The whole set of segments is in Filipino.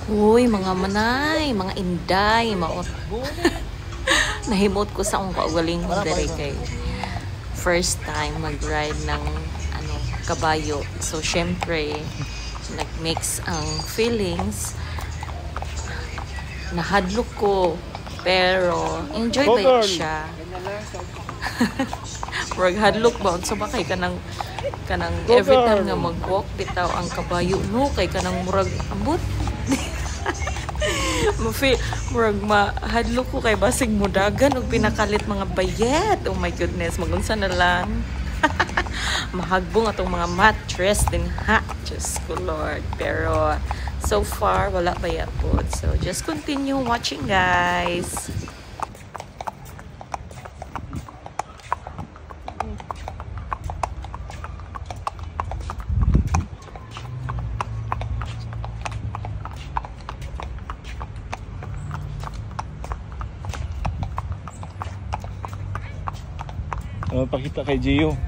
Uy, mga manay, mga inday, maot. Nahimot ko sa akong kaugaling dere kay first time mag-ride ng kabayo. So syempre, nag-mix ang feelings. Nahadlok ko, pero enjoy ba siya? Murag hadlok ba? So ba kay kanang every time nga mag-walk bitaw ang kabayo no kay kanang murag ambot. Murag mahadlok ko kay basig mudagan og pinakalit mga bayet. Oh my goodness, magunsa na lang. Mahagbong atong mga mattress din ha. Just ko Lord. Pero so far wala pa yapod. So just continue watching, guys. Pakita kay Gio.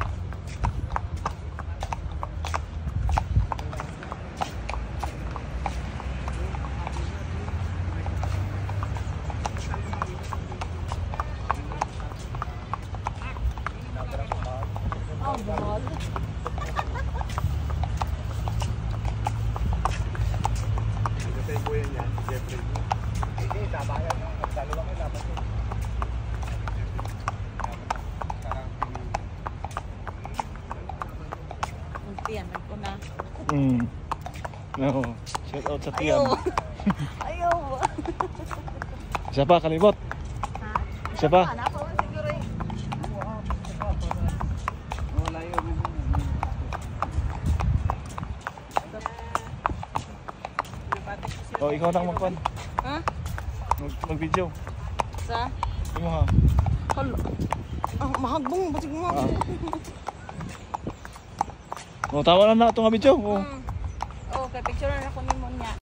Tiyan ko na. No. Shout out sa tiyan. Ayaw. Isa pa kalimot. Isa pa. Oh, ikaw nang magkuhan. Ha? Mag-video. Sa? Imo ha. Hala. Mahagbong batig mo. Oh, tawa na ito nga video. Oh. Oh, kay picture na ako ni.